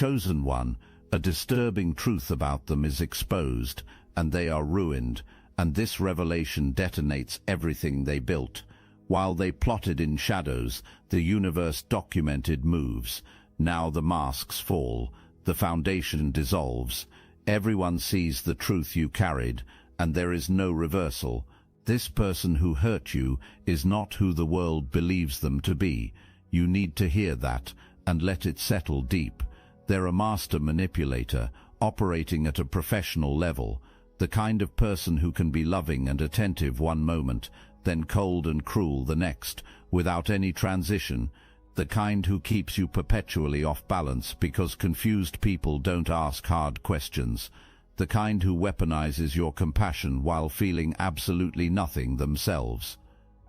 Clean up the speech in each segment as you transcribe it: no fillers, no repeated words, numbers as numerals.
Chosen one, a disturbing truth about them is exposed, and they are ruined, and this revelation detonates everything they built. While they plotted in shadows, the universe documented moves. Now the masks fall, the foundation dissolves. Everyone sees the truth you carried, and there is no reversal. This person who hurt you is not who the world believes them to be. You need to hear that, and let it settle deep. They're a master manipulator, operating at a professional level, the kind of person who can be loving and attentive one moment, then cold and cruel the next, without any transition, the kind who keeps you perpetually off balance because confused people don't ask hard questions, the kind who weaponizes your compassion while feeling absolutely nothing themselves.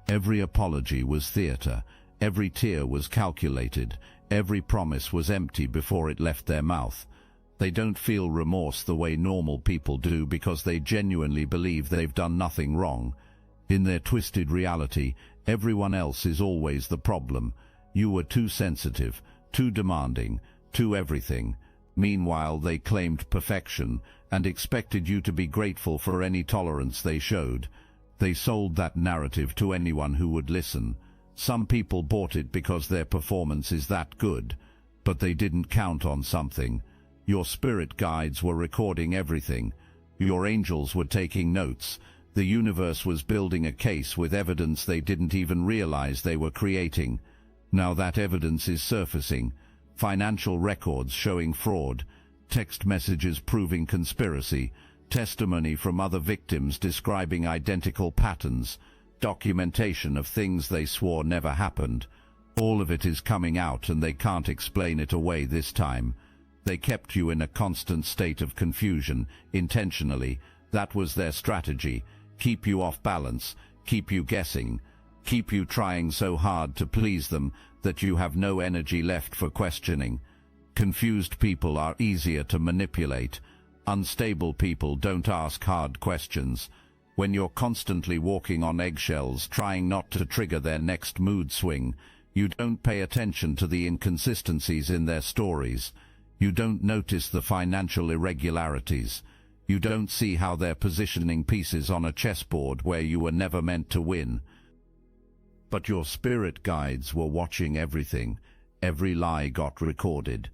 Every apology was theater, every tear was calculated, every promise was empty before it left their mouth. They don't feel remorse the way normal people do because they genuinely believe they've done nothing wrong. In their twisted reality, everyone else is always the problem. You were too sensitive, too demanding, too everything. Meanwhile, they claimed perfection and expected you to be grateful for any tolerance they showed. They sold that narrative to anyone who would listen. Some people bought it because their performance is that good, but they didn't count on something. Your spirit guides were recording everything. Your angels were taking notes. The universe was building a case with evidence they didn't even realize they were creating. Now that evidence is surfacing. Financial records showing fraud, text messages proving conspiracy, testimony from other victims describing identical patterns, documentation of things they swore never happened. All of it is coming out and they can't explain it away this time. They kept you in a constant state of confusion, intentionally. That was their strategy. Keep you off balance, keep you guessing, keep you trying so hard to please them that you have no energy left for questioning. Confused people are easier to manipulate. Unstable people don't ask hard questions. When you're constantly walking on eggshells, trying not to trigger their next mood swing, you don't pay attention to the inconsistencies in their stories. You don't notice the financial irregularities. You don't see how they're positioning pieces on a chessboard where you were never meant to win. But your spirit guides were watching everything. Every lie got recorded.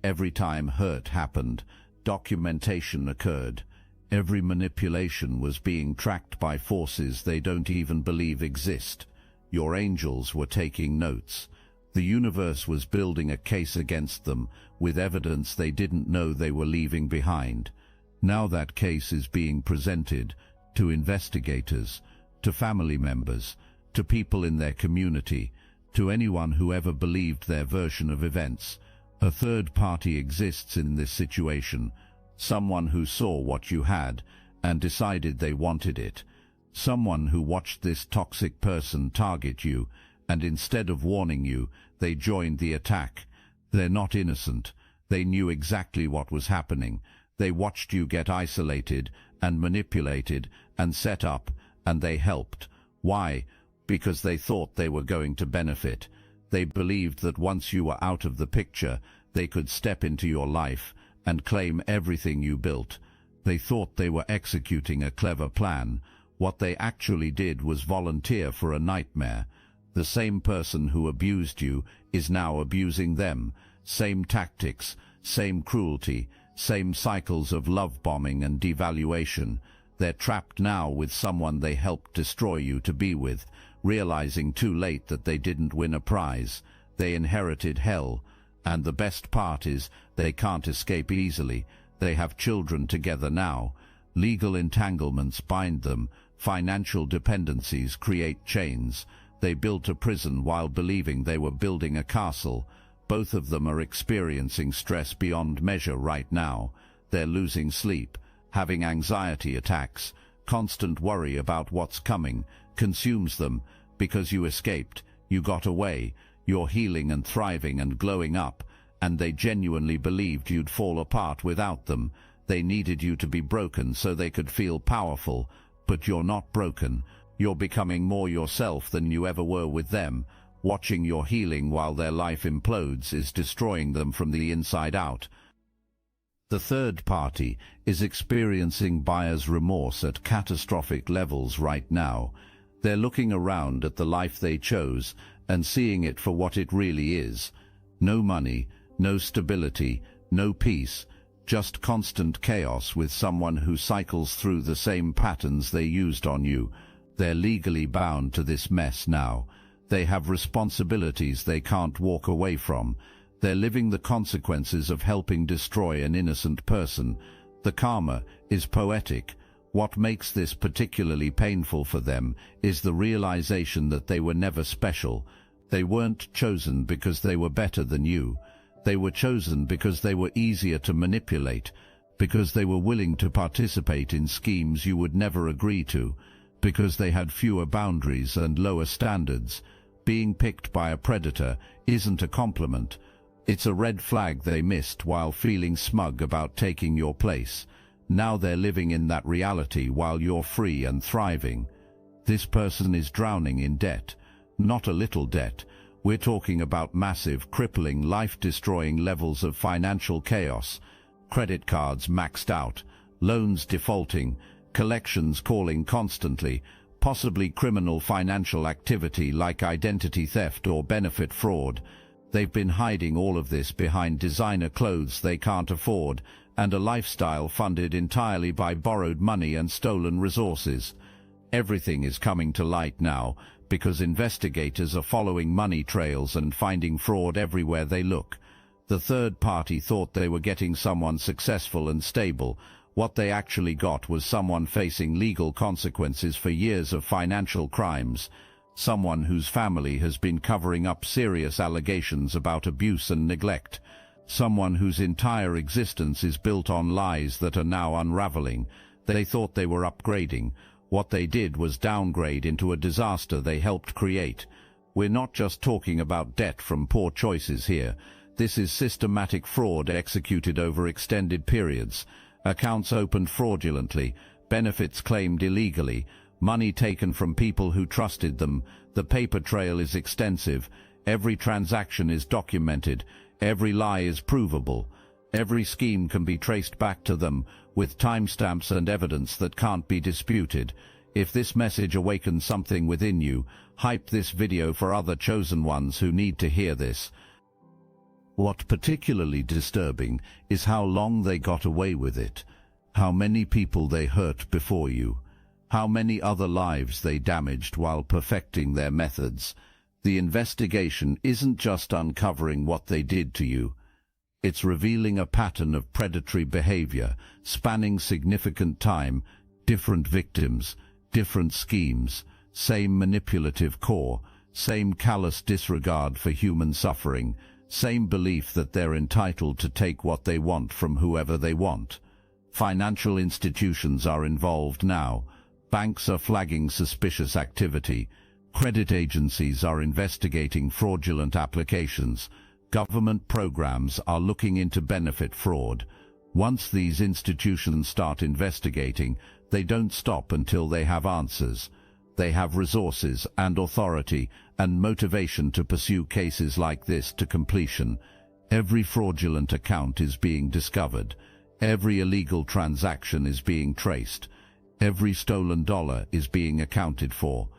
Every time hurt happened, documentation occurred. Every manipulation was being tracked by forces they don't even believe exist. Your angels were taking notes. The universe was building a case against them with evidence they didn't know they were leaving behind. Now that case is being presented to investigators, to family members, to people in their community, to anyone who ever believed their version of events. A third party exists in this situation, someone who saw what you had and decided they wanted it, someone who watched this toxic person target you, and instead of warning you, they joined the attack. They're not innocent. They knew exactly what was happening. They watched you get isolated and manipulated and set up, and they helped. Why? Because they thought they were going to benefit. They believed that once you were out of the picture, they could step into your life and claim everything you built. They thought they were executing a clever plan. What they actually did was volunteer for a nightmare. The same person who abused you is now abusing them. Same tactics, same cruelty, same cycles of love bombing and devaluation. They're trapped now with someone they helped destroy you to be with, realizing too late that they didn't win a prize. They inherited hell, and the best part is they can't escape easily. They have children together now. Legal entanglements bind them. Financial dependencies create chains. They built a prison while believing they were building a castle. Both of them are experiencing stress beyond measure right now. They're losing sleep, having anxiety attacks. Constant worry about what's coming consumes them. Because you escaped, you got away, you're healing and thriving and glowing up, and they genuinely believed you'd fall apart without them. They needed you to be broken so they could feel powerful, but you're not broken. You're becoming more yourself than you ever were with them. Watching your healing while their life implodes is destroying them from the inside out. The third party is experiencing buyer's remorse at catastrophic levels right now. They're looking around at the life they chose and seeing it for what it really is. No money, no stability, no peace, just constant chaos with someone who cycles through the same patterns they used on you. They're legally bound to this mess now. They have responsibilities they can't walk away from. They're living the consequences of helping destroy an innocent person. The karma is poetic. What makes this particularly painful for them is the realization that they were never special. They weren't chosen because they were better than you. They were chosen because they were easier to manipulate, because they were willing to participate in schemes you would never agree to, because they had fewer boundaries and lower standards. Being picked by a predator isn't a compliment. It's a red flag they missed while feeling smug about taking your place. Now they're living in that reality while you're free and thriving. This person is drowning in debt. Not a little debt. We're talking about massive, crippling, life-destroying levels of financial chaos. Credit cards maxed out, loans defaulting, collections calling constantly, possibly criminal financial activity like identity theft or benefit fraud. They've been hiding all of this behind designer clothes they can't afford and a lifestyle funded entirely by borrowed money and stolen resources. Everything is coming to light now because investigators are following money trails and finding fraud everywhere they look. The third party thought they were getting someone successful and stable. What they actually got was someone facing legal consequences for years of financial crimes, someone whose family has been covering up serious allegations about abuse and neglect, someone whose entire existence is built on lies that are now unraveling. They thought they were upgrading. What they did was downgrade into a disaster they helped create. We're not just talking about debt from poor choices here. This is systematic fraud executed over extended periods. Accounts opened fraudulently, benefits claimed illegally, money taken from people who trusted them. The paper trail is extensive. Every transaction is documented. Every lie is provable. Every scheme can be traced back to them, with timestamps and evidence that can't be disputed. If this message awakens something within you, hype this video for other chosen ones who need to hear this. What particularly disturbing is how long they got away with it, how many people they hurt before you, how many other lives they damaged while perfecting their methods. The investigation isn't just uncovering what they did to you. It's revealing a pattern of predatory behavior, spanning significant time, different victims, different schemes, same manipulative core, same callous disregard for human suffering, same belief that they're entitled to take what they want from whoever they want. Financial institutions are involved now. Banks are flagging suspicious activity. Credit agencies are investigating fraudulent applications. Government programs are looking into benefit fraud. Once these institutions start investigating, they don't stop until they have answers. They have resources and authority and motivation to pursue cases like this to completion. Every fraudulent account is being discovered. Every illegal transaction is being traced. Every stolen dollar is being accounted for.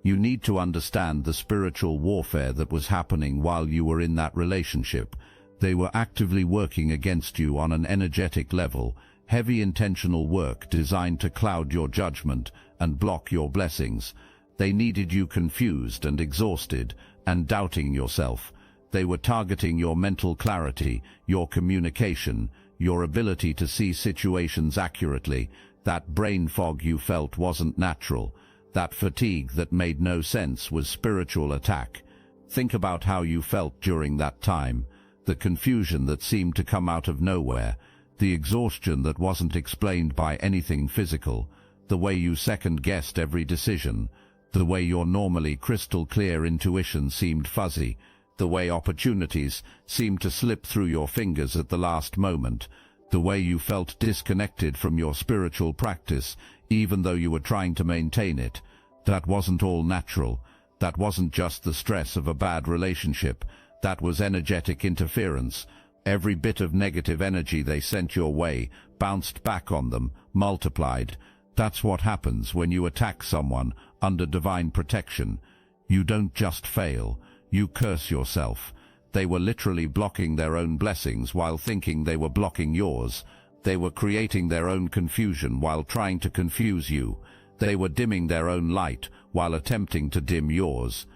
You need to understand the spiritual warfare that was happening while you were in that relationship. They were actively working against you on an energetic level, heavy intentional work designed to cloud your judgment and block your blessings. They needed you confused and exhausted and doubting yourself. They were targeting your mental clarity, your communication, your ability to see situations accurately. That brain fog you felt wasn't natural. That fatigue that made no sense was spiritual attack. Think about how you felt during that time. The confusion that seemed to come out of nowhere. The exhaustion that wasn't explained by anything physical. The way you second-guessed every decision. The way your normally crystal-clear intuition seemed fuzzy. The way opportunities seemed to slip through your fingers at the last moment. The way you felt disconnected from your spiritual practice, even though you were trying to maintain it. That wasn't all natural. That wasn't just the stress of a bad relationship. That was energetic interference. Every bit of negative energy they sent your way bounced back on them, multiplied. That's what happens when you attack someone under divine protection. You don't just fail, you curse yourself. They were literally blocking their own blessings while thinking they were blocking yours. They were creating their own confusion while trying to confuse you. They were dimming their own light while attempting to dim yours.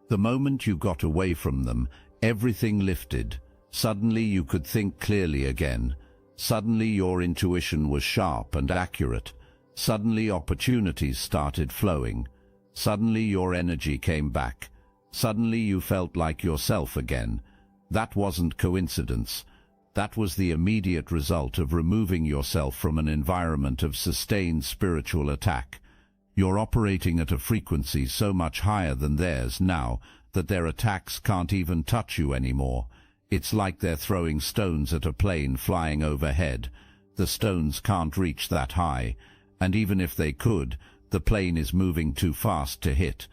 The moment you got away from them, everything lifted. Suddenly you could think clearly again. Suddenly your intuition was sharp and accurate. Suddenly opportunities started flowing. Suddenly your energy came back. Suddenly you felt like yourself again. That wasn't coincidence. That was the immediate result of removing yourself from an environment of sustained spiritual attack. You're operating at a frequency so much higher than theirs now that their attacks can't even touch you anymore. It's like they're throwing stones at a plane flying overhead. The stones can't reach that high, and even if they could, the plane is moving too fast to hit.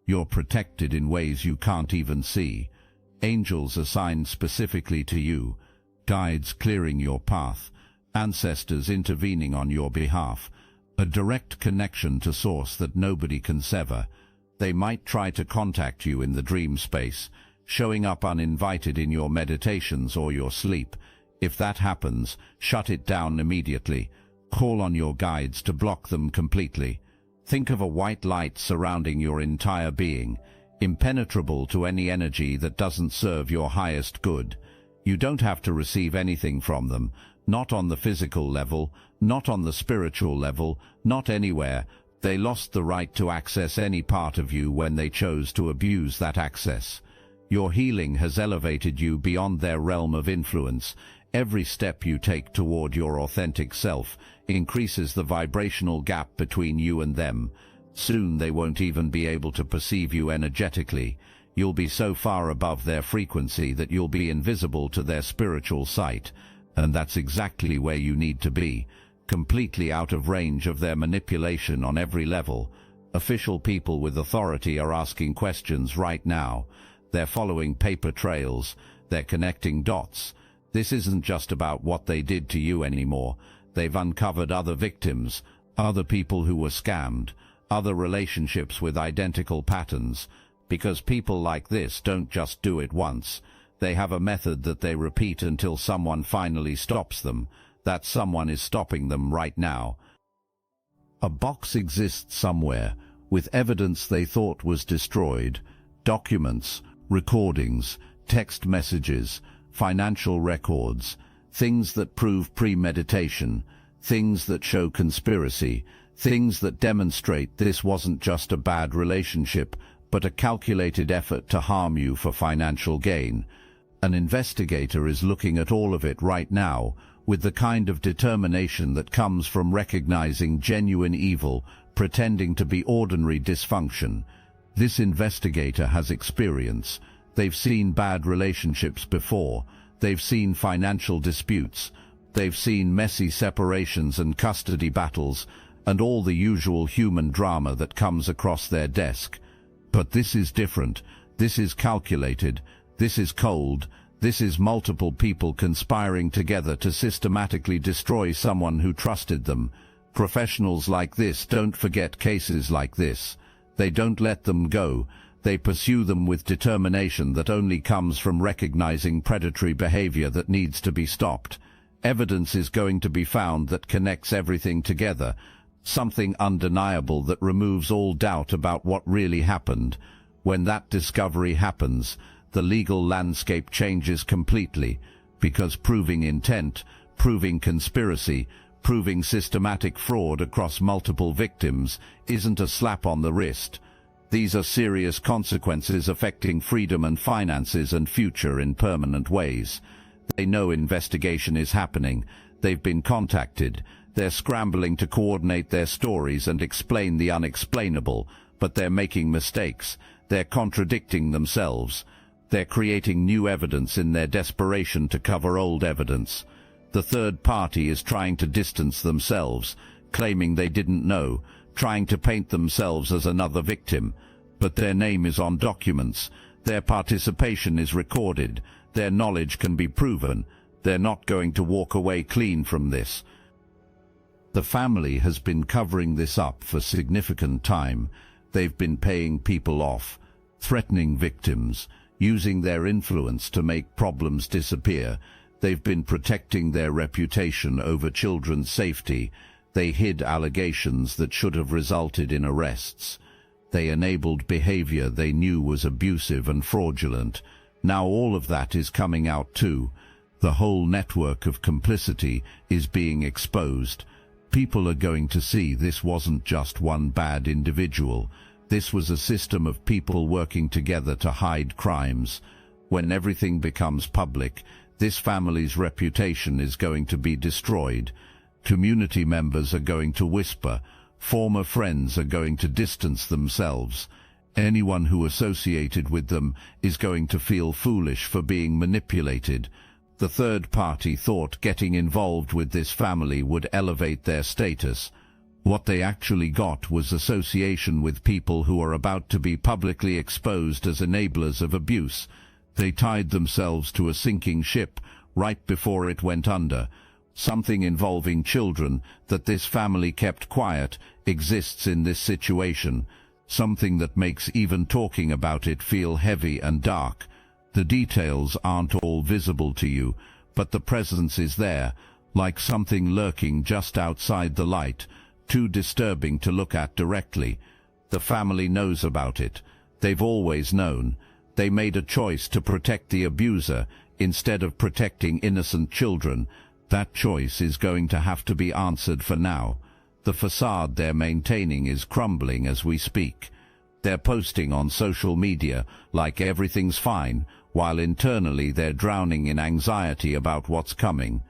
You're protected in ways you can't even see. Angels assigned specifically to you, guides clearing your path, ancestors intervening on your behalf, a direct connection to source that nobody can sever. They might try to contact you in the dream space, showing up uninvited in your meditations or your sleep. If that happens, shut it down immediately. Call on your guides to block them completely. Think of a white light surrounding your entire being, impenetrable to any energy that doesn't serve your highest good. You don't have to receive anything from them, not on the physical level, not on the spiritual level, not anywhere. They lost the right to access any part of you when they chose to abuse that access. Your healing has elevated you beyond their realm of influence. Every step you take toward your authentic self increases the vibrational gap between you and them. Soon they won't even be able to perceive you energetically. You'll be so far above their frequency that you'll be invisible to their spiritual sight. And that's exactly where you need to be, completely out of range of their manipulation on every level. Official people with authority are asking questions right now. They're following paper trails. They're connecting dots. This isn't just about what they did to you anymore. They've uncovered other victims, other people who were scammed, other relationships with identical patterns. Because people like this don't just do it once. They have a method that they repeat until someone finally stops them. That someone is stopping them right now. A box exists somewhere, with evidence they thought was destroyed, documents, recordings, text messages, financial records, things that prove premeditation, things that show conspiracy, things that demonstrate this wasn't just a bad relationship, but a calculated effort to harm you for financial gain. An investigator is looking at all of it right now, with the kind of determination that comes from recognizing genuine evil, pretending to be ordinary dysfunction. This investigator has experience. They've seen bad relationships before. They've seen financial disputes. They've seen messy separations and custody battles, and all the usual human drama that comes across their desk. But this is different. This is calculated. This is cold. This is multiple people conspiring together to systematically destroy someone who trusted them. Professionals like this don't forget cases like this. They don't let them go. They pursue them with determination that only comes from recognizing predatory behavior that needs to be stopped. Evidence is going to be found that connects everything together, something undeniable that removes all doubt about what really happened. When that discovery happens, the legal landscape changes completely, because proving intent, proving conspiracy, proving systematic fraud across multiple victims isn't a slap on the wrist. These are serious consequences affecting freedom and finances and future in permanent ways. They know investigation is happening. They've been contacted. They're scrambling to coordinate their stories and explain the unexplainable, but they're making mistakes. They're contradicting themselves. They're creating new evidence in their desperation to cover old evidence. The third party is trying to distance themselves, claiming they didn't know, trying to paint themselves as another victim. but their name is on documents, their participation is recorded, their knowledge can be proven. They're not going to walk away clean from this. The family has been covering this up for significant time. They've been paying people off, threatening victims, using their influence to make problems disappear. They've been protecting their reputation over children's safety. They hid allegations that should have resulted in arrests. They enabled behavior they knew was abusive and fraudulent. Now all of that is coming out too. The whole network of complicity is being exposed. People are going to see this wasn't just one bad individual. This was a system of people working together to hide crimes. When everything becomes public, this family's reputation is going to be destroyed. Community members are going to whisper. Former friends are going to distance themselves. Anyone who associated with them is going to feel foolish for being manipulated. The third party thought getting involved with this family would elevate their status. What they actually got was association with people who are about to be publicly exposed as enablers of abuse. They tied themselves to a sinking ship right before it went under. Something involving children that this family kept quiet exists in this situation. Something that makes even talking about it feel heavy and dark. The details aren't all visible to you, but the presence is there, like something lurking just outside the light, too disturbing to look at directly. The family knows about it. They've always known. They made a choice to protect the abuser instead of protecting innocent children. That choice is going to have to be answered for now. The facade they're maintaining is crumbling as we speak. They're posting on social media like everything's fine, while internally they're drowning in anxiety about what's coming.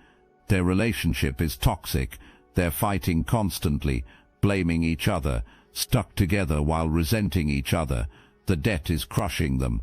Their relationship is toxic. They're fighting constantly, blaming each other, stuck together while resenting each other. The debt is crushing them.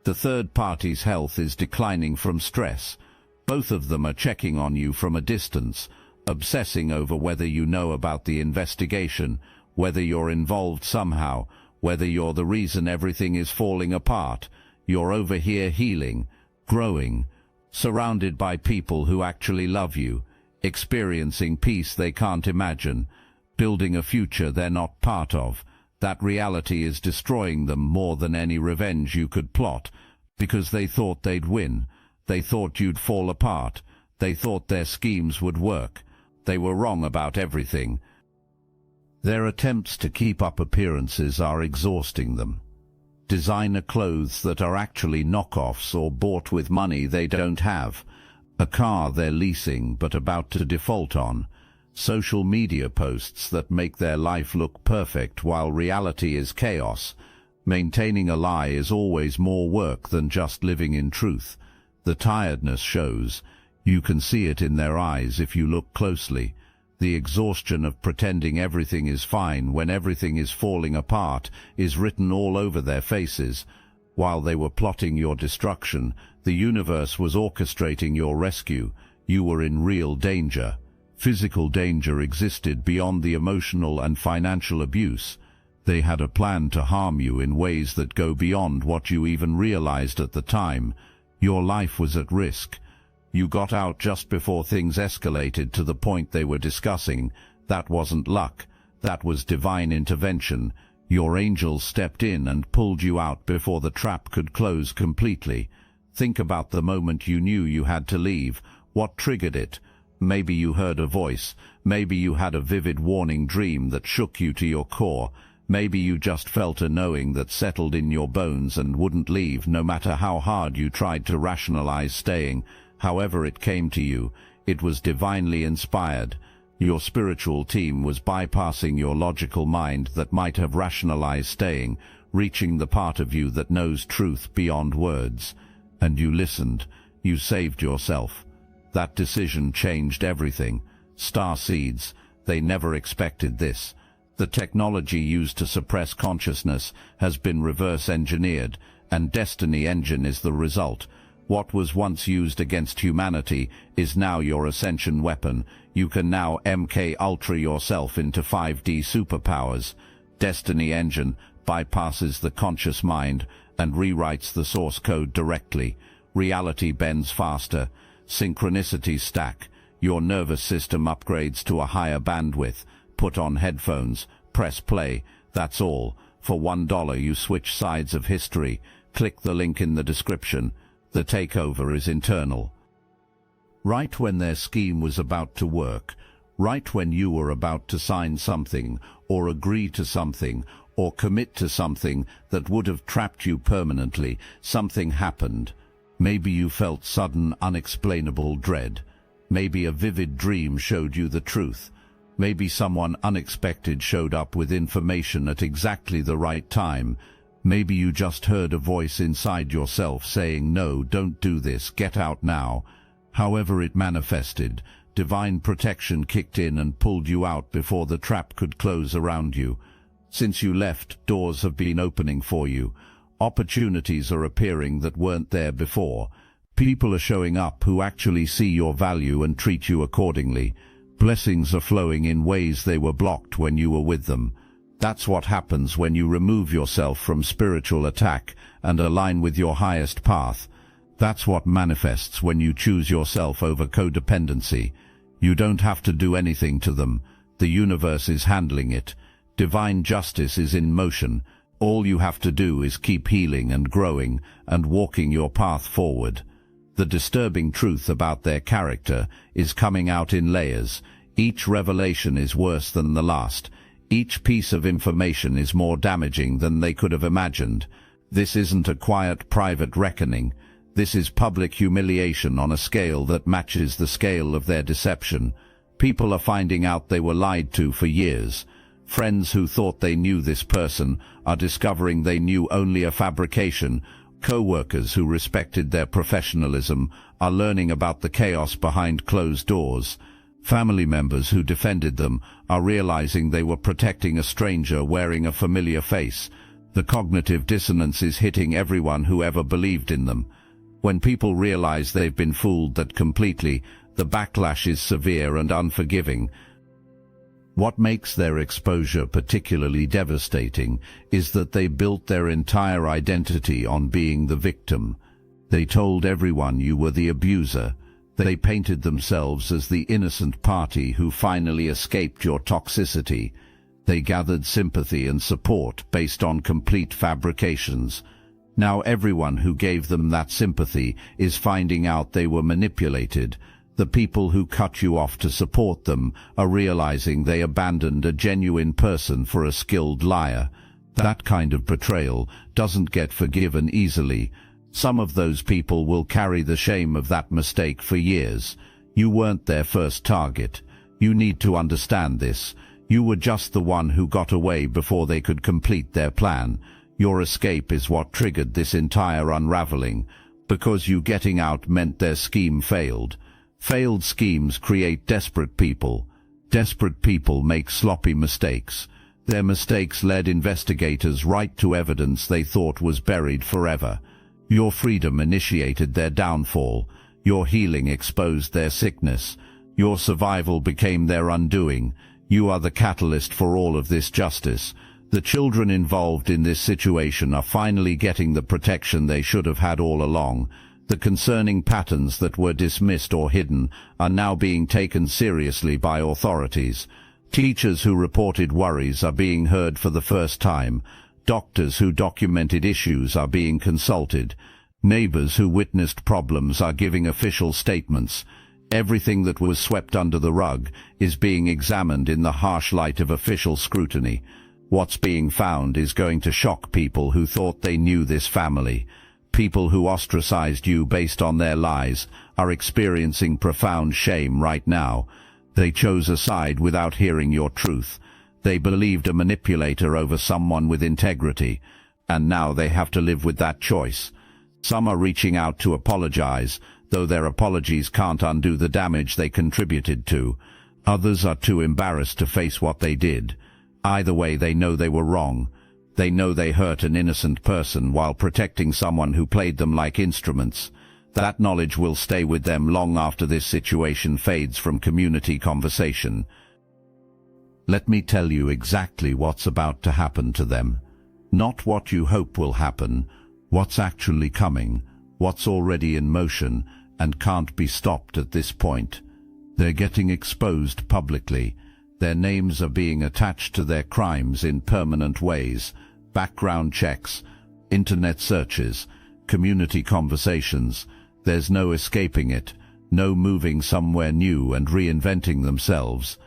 The third party's health is declining from stress. Both of them are checking on you from a distance, obsessing over whether you know about the investigation, whether you're involved somehow, whether you're the reason everything is falling apart. You're over here healing, growing, surrounded by people who actually love you, experiencing peace they can't imagine, building a future they're not part of. That reality is destroying them more than any revenge you could plot, because they thought they'd win. They thought you'd fall apart. They thought their schemes would work. They were wrong about everything. Their attempts to keep up appearances are exhausting them. Designer clothes that are actually knockoffs or bought with money they don't have. A car they're leasing but about to default on. Social media posts that make their life look perfect while reality is chaos. Maintaining a lie is always more work than just living in truth. The tiredness shows. You can see it in their eyes if you look closely. The exhaustion of pretending everything is fine when everything is falling apart is written all over their faces. While they were plotting your destruction, the universe was orchestrating your rescue. You were in real danger. Physical danger existed beyond the emotional and financial abuse. They had a plan to harm you in ways that go beyond what you even realized at the time. Your life was at risk. You got out just before things escalated to the point they were discussing. That wasn't luck. That was divine intervention. Your angels stepped in and pulled you out before the trap could close completely. Think about the moment you knew you had to leave. What triggered it? Maybe you heard a voice. Maybe you had a vivid warning dream that shook you to your core. Maybe you just felt a knowing that settled in your bones and wouldn't leave no matter how hard you tried to rationalize staying. However it came to you, it was divinely inspired. Your spiritual team was bypassing your logical mind that might have rationalized staying, reaching the part of you that knows truth beyond words. And you listened. You saved yourself. That decision changed everything. Star seeds. They never expected this. The technology used to suppress consciousness has been reverse-engineered, and Destiny Engine is the result. What was once used against humanity is now your ascension weapon. You can now MK Ultra yourself into 5D superpowers. Destiny Engine, bypasses the conscious mind and rewrites the source code directly. Reality bends faster. Synchronicities stack. Your nervous system upgrades to a higher bandwidth. Put on headphones. Press play. That's all. For $1 you switch sides of history. Click the link in the description. The takeover is internal. Right when their scheme was about to work, right when you were about to sign something, or agree to something, or commit to something that would have trapped you permanently, something happened. Maybe you felt sudden, unexplainable dread. Maybe a vivid dream showed you the truth. Maybe someone unexpected showed up with information at exactly the right time. Maybe you just heard a voice inside yourself saying, "No, don't do this, get out now." However it manifested, divine protection kicked in and pulled you out before the trap could close around you. Since you left, doors have been opening for you. Opportunities are appearing that weren't there before. People are showing up who actually see your value and treat you accordingly. Blessings are flowing in ways they were blocked when you were with them. That's what happens when you remove yourself from spiritual attack and align with your highest path. That's what manifests when you choose yourself over codependency. You don't have to do anything to them. The universe is handling it. Divine justice is in motion. All you have to do is keep healing and growing and walking your path forward. The disturbing truth about their character is coming out in layers. Each revelation is worse than the last. Each piece of information is more damaging than they could have imagined. This isn't a quiet, private reckoning. This is public humiliation on a scale that matches the scale of their deception. People are finding out they were lied to for years. Friends who thought they knew this person are discovering they knew only a fabrication. Co-workers who respected their professionalism are learning about the chaos behind closed doors. Family members who defended them are realizing they were protecting a stranger wearing a familiar face. The cognitive dissonance is hitting everyone who ever believed in them. When people realize they've been fooled that completely, the backlash is severe and unforgiving. What makes their exposure particularly devastating is that they built their entire identity on being the victim. They told everyone you were the abuser. They painted themselves as the innocent party who finally escaped your toxicity. They gathered sympathy and support based on complete fabrications. Now everyone who gave them that sympathy is finding out they were manipulated. The people who cut you off to support them are realizing they abandoned a genuine person for a skilled liar. That kind of betrayal doesn't get forgiven easily. Some of those people will carry the shame of that mistake for years. You weren't their first target. You need to understand this. You were just the one who got away before they could complete their plan. Your escape is what triggered this entire unraveling, because you getting out meant their scheme failed. Failed schemes create desperate people. Desperate people make sloppy mistakes. Their mistakes led investigators right to evidence they thought was buried forever. Your freedom initiated their downfall. Your healing exposed their sickness. Your survival became their undoing. You are the catalyst for all of this justice. The children involved in this situation are finally getting the protection they should have had all along. The concerning patterns that were dismissed or hidden are now being taken seriously by authorities. Teachers who reported worries are being heard for the first time. Doctors who documented issues are being consulted. Neighbors who witnessed problems are giving official statements. Everything that was swept under the rug is being examined in the harsh light of official scrutiny. What's being found is going to shock people who thought they knew this family. People who ostracized you based on their lies are experiencing profound shame right now. They chose a side without hearing your truth. They believed a manipulator over someone with integrity, and now they have to live with that choice. Some are reaching out to apologize, though their apologies can't undo the damage they contributed to. Others are too embarrassed to face what they did. Either way, they know they were wrong. They know they hurt an innocent person while protecting someone who played them like instruments. That knowledge will stay with them long after this situation fades from community conversation. Let me tell you exactly what's about to happen to them. Not what you hope will happen, what's actually coming, what's already in motion and can't be stopped at this point. They're getting exposed publicly. Their names are being attached to their crimes in permanent ways. Background checks, internet searches, community conversations. There's no escaping it, no moving somewhere new and reinventing themselves.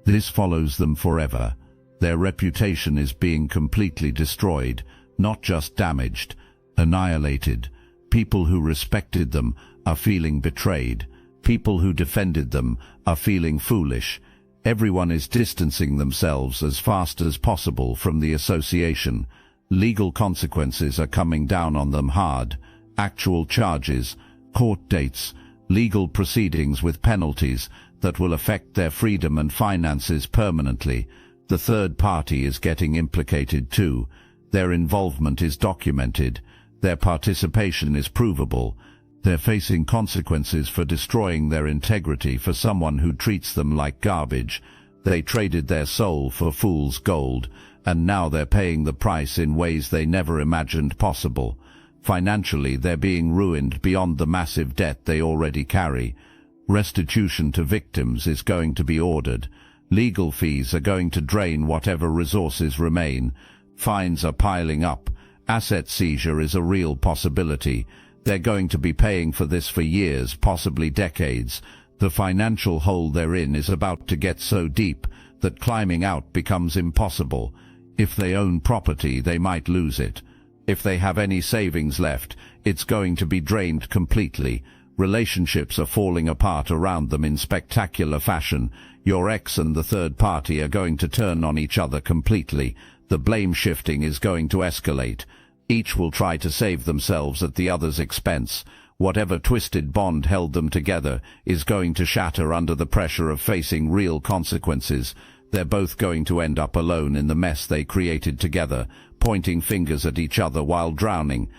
This follows them forever. Their reputation is being completely destroyed, not just damaged, annihilated. People who respected them are feeling betrayed. People who defended them are feeling foolish. Everyone is distancing themselves as fast as possible from the association. Legal consequences are coming down on them hard. Actual charges, court dates, legal proceedings with penalties that will affect their freedom and finances permanently. The third party is getting implicated too. Their involvement is documented. Their participation is provable. They're facing consequences for destroying their integrity for someone who treats them like garbage. They traded their soul for fool's gold, and now they're paying the price in ways they never imagined possible. Financially, they're being ruined beyond the massive debt they already carry. Restitution to victims is going to be ordered. Legal fees are going to drain whatever resources remain. Fines are piling up. Asset seizure is a real possibility. They're going to be paying for this for years, possibly decades. The financial hole they're in is about to get so deep that climbing out becomes impossible. If they own property, they might lose it. If they have any savings left, it's going to be drained completely. Relationships are falling apart around them in spectacular fashion. Your ex and the third party are going to turn on each other completely. The blame shifting is going to escalate. Each will try to save themselves at the other's expense. Whatever twisted bond held them together is going to shatter under the pressure of facing real consequences. They're both going to end up alone in the mess they created together, pointing fingers at each other while drowning.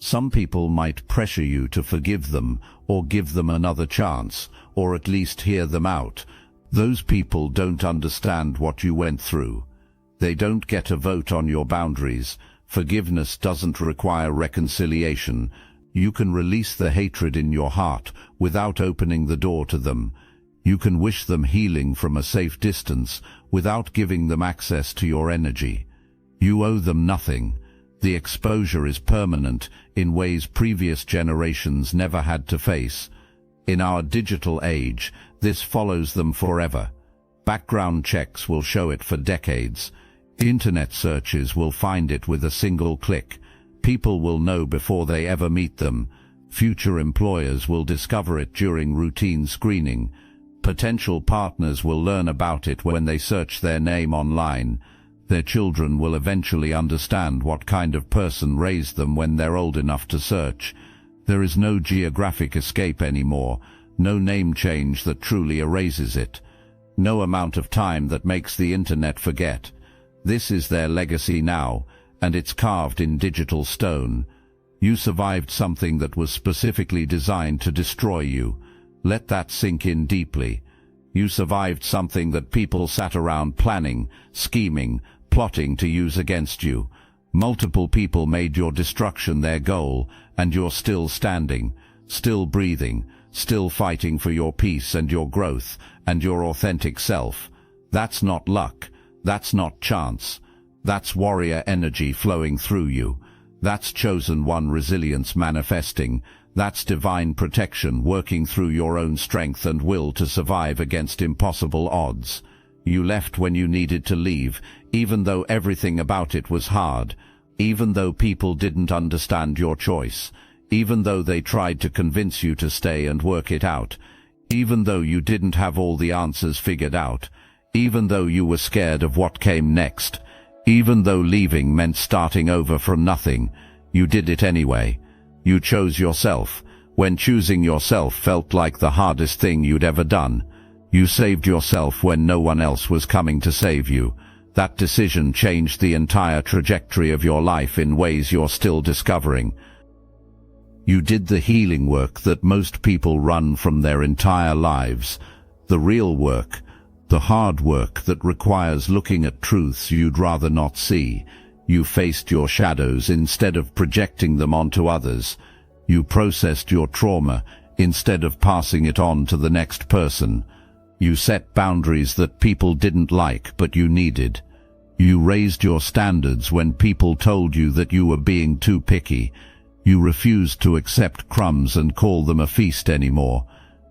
Some people might pressure you to forgive them, or give them another chance, or at least hear them out. Those people don't understand what you went through. They don't get a vote on your boundaries. Forgiveness doesn't require reconciliation. You can release the hatred in your heart without opening the door to them. You can wish them healing from a safe distance without giving them access to your energy. You owe them nothing. The exposure is permanent in ways previous generations never had to face. In our digital age, this follows them forever. Background checks will show it for decades. Internet searches will find it with a single click. People will know before they ever meet them. Future employers will discover it during routine screening. Potential partners will learn about it when they search their name online. Their children will eventually understand what kind of person raised them when they're old enough to search. There is no geographic escape anymore, no name change that truly erases it, no amount of time that makes the internet forget. This is their legacy now, and it's carved in digital stone. You survived something that was specifically designed to destroy you. Let that sink in deeply. You survived something that people sat around planning, scheming, plotting to use against you. Multiple people made your destruction their goal, and you're still standing, still breathing, still fighting for your peace and your growth and your authentic self. That's not luck. That's not chance. That's warrior energy flowing through you. That's chosen one resilience manifesting. That's divine protection working through your own strength and will to survive against impossible odds. You left when you needed to leave, even though everything about it was hard, even though people didn't understand your choice, even though they tried to convince you to stay and work it out, even though you didn't have all the answers figured out, even though you were scared of what came next, even though leaving meant starting over from nothing. You did it anyway. You chose yourself, when choosing yourself felt like the hardest thing you'd ever done. You saved yourself when no one else was coming to save you. That decision changed the entire trajectory of your life in ways you're still discovering. You did the healing work that most people run from their entire lives. The real work, the hard work that requires looking at truths you'd rather not see. You faced your shadows instead of projecting them onto others. You processed your trauma instead of passing it on to the next person. You set boundaries that people didn't like but you needed. You raised your standards when people told you that you were being too picky. You refused to accept crumbs and call them a feast anymore.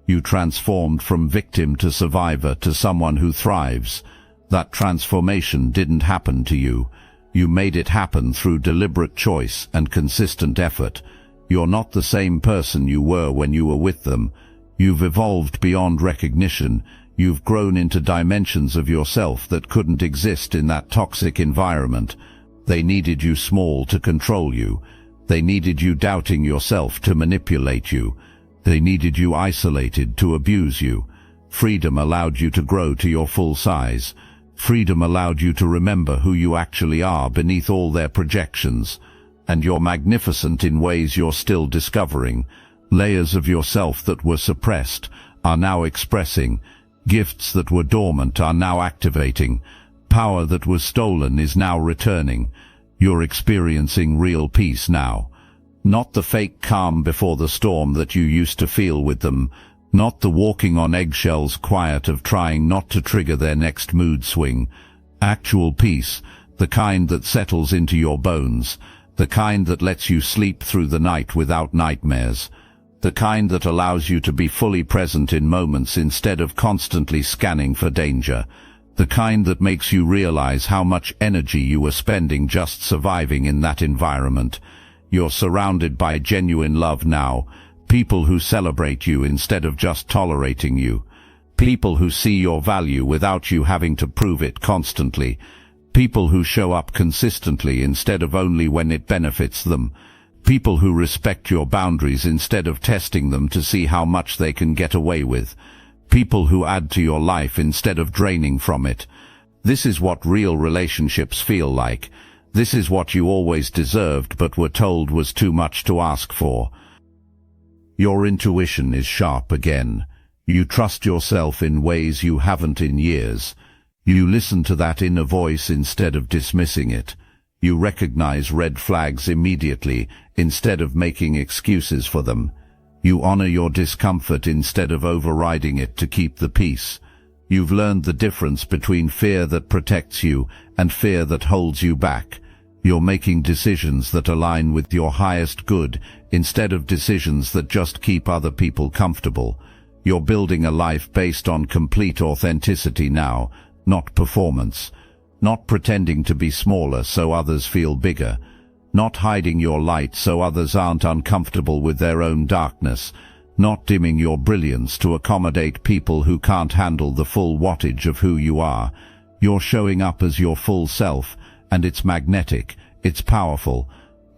You transformed from victim to survivor to someone who thrives. That transformation didn't happen to you. You made it happen through deliberate choice and consistent effort. You're not the same person you were when you were with them. You've evolved beyond recognition. You've grown into dimensions of yourself that couldn't exist in that toxic environment. They needed you small to control you. They needed you doubting yourself to manipulate you. They needed you isolated to abuse you. Freedom allowed you to grow to your full size. Freedom allowed you to remember who you actually are beneath all their projections. And you're magnificent in ways you're still discovering. Layers of yourself that were suppressed are now expressing. Gifts that were dormant are now activating. Power that was stolen is now returning. You're experiencing real peace now. Not the fake calm before the storm that you used to feel with them. Not the walking on eggshells quiet of trying not to trigger their next mood swing. Actual peace, the kind that settles into your bones. The kind that lets you sleep through the night without nightmares. The kind that allows you to be fully present in moments instead of constantly scanning for danger. The kind that makes you realize how much energy you were spending just surviving in that environment. You're surrounded by genuine love now. People who celebrate you instead of just tolerating you. People who see your value without you having to prove it constantly. People who show up consistently instead of only when it benefits them. People who respect your boundaries instead of testing them to see how much they can get away with. People who add to your life instead of draining from it. This is what real relationships feel like. This is what you always deserved but were told was too much to ask for. Your intuition is sharp again. You trust yourself in ways you haven't in years. You listen to that inner voice instead of dismissing it. You recognize red flags immediately instead of making excuses for them. You honor your discomfort instead of overriding it to keep the peace. You've learned the difference between fear that protects you and fear that holds you back. You're making decisions that align with your highest good instead of decisions that just keep other people comfortable. You're building a life based on complete authenticity now, not performance. Not pretending to be smaller so others feel bigger. Not hiding your light so others aren't uncomfortable with their own darkness. Not dimming your brilliance to accommodate people who can't handle the full wattage of who you are. You're showing up as your full self, and it's magnetic, it's powerful.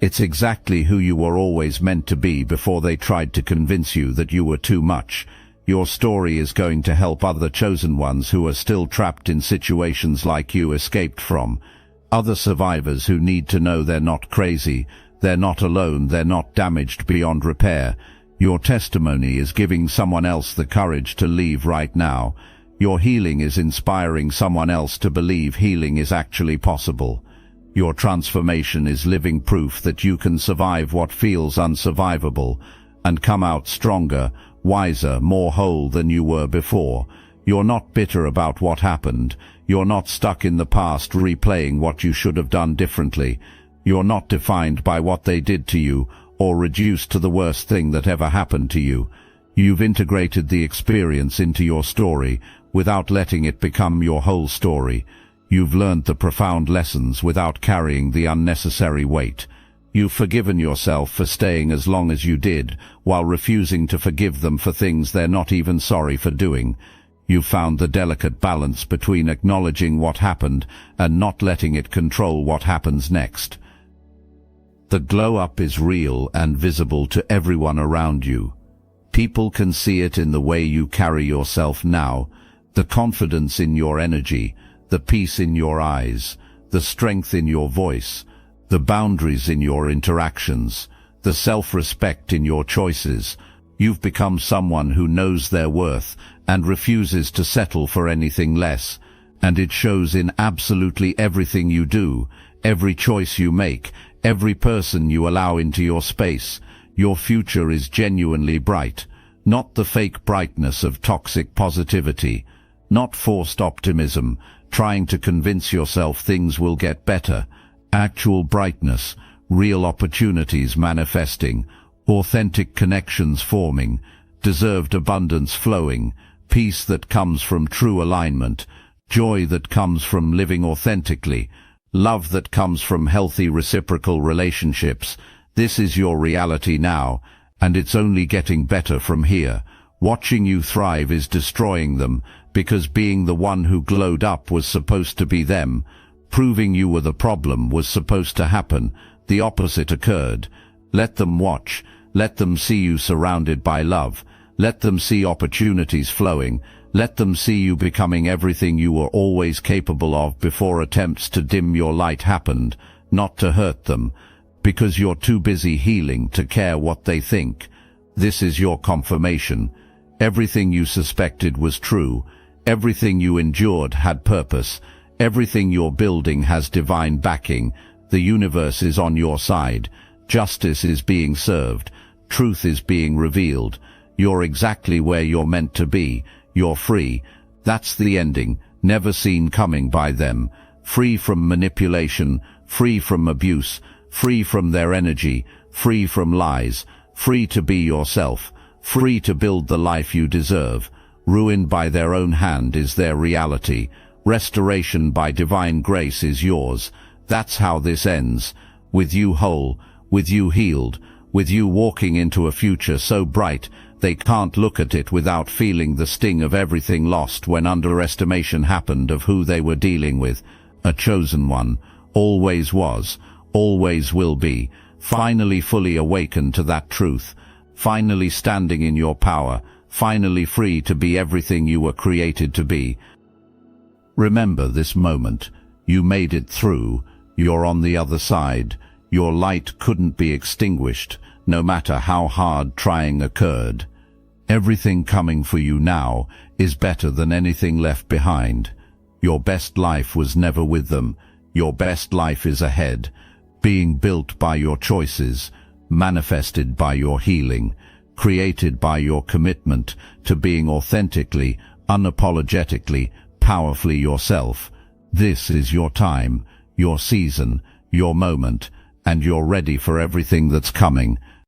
It's exactly who you were always meant to be before they tried to convince you that you were too much. Your story is going to help other chosen ones who are still trapped in situations like you escaped from. Other survivors who need to know they're not crazy, they're not alone, they're not damaged beyond repair. Your testimony is giving someone else the courage to leave right now. Your healing is inspiring someone else to believe healing is actually possible. Your transformation is living proof that you can survive what feels unsurvivable and come out stronger, wiser, more whole than you were before. You're not bitter about what happened. You're not stuck in the past replaying what you should have done differently. You're not defined by what they did to you or reduced to the worst thing that ever happened to you. You've integrated the experience into your story without letting it become your whole story. You've learned the profound lessons without carrying the unnecessary weight. You've forgiven yourself for staying as long as you did, while refusing to forgive them for things they're not even sorry for doing. You've found the delicate balance between acknowledging what happened and not letting it control what happens next. The glow-up is real and visible to everyone around you. People can see it in the way you carry yourself now, the confidence in your energy, the peace in your eyes, the strength in your voice, the boundaries in your interactions, the self-respect in your choices. You've become someone who knows their worth and refuses to settle for anything less, and it shows in absolutely everything you do, every choice you make, every person you allow into your space. Your future is genuinely bright, not the fake brightness of toxic positivity, not forced optimism, trying to convince yourself things will get better. Actual brightness, real opportunities manifesting, authentic connections forming, deserved abundance flowing, peace that comes from true alignment, joy that comes from living authentically, love that comes from healthy reciprocal relationships. This is your reality now, and it's only getting better from here. Watching you thrive is destroying them, because being the one who glowed up was supposed to be them. Proving you were the problem was supposed to happen. The opposite occurred. Let them watch. Let them see you surrounded by love. Let them see opportunities flowing. Let them see you becoming everything you were always capable of before attempts to dim your light happened, not to hurt them, because you're too busy healing to care what they think. This is your confirmation. Everything you suspected was true. Everything you endured had purpose. Everything you're building has divine backing. The universe is on your side. Justice is being served. Truth is being revealed. You're exactly where you're meant to be. You're free. That's the ending, never seen coming by them. Free from manipulation, free from abuse, free from their energy, free from lies, free to be yourself, free to build the life you deserve. Ruined by their own hand is their reality. Restoration by divine grace is yours. That's how this ends. With you whole, with you healed, with you walking into a future so bright they can't look at it without feeling the sting of everything lost when underestimation happened of who they were dealing with. A chosen one, always was, always will be, finally fully awakened to that truth, finally standing in your power, finally free to be everything you were created to be. Remember this moment. You made it through. You're on the other side. Your light couldn't be extinguished, no matter how hard trying occurred. Everything coming for you now is better than anything left behind. Your best life was never with them. Your best life is ahead, being built by your choices, manifested by your healing, created by your commitment to being authentically, unapologetically, powerfully yourself. This is your time, your season, your moment, and you're ready for everything that's coming.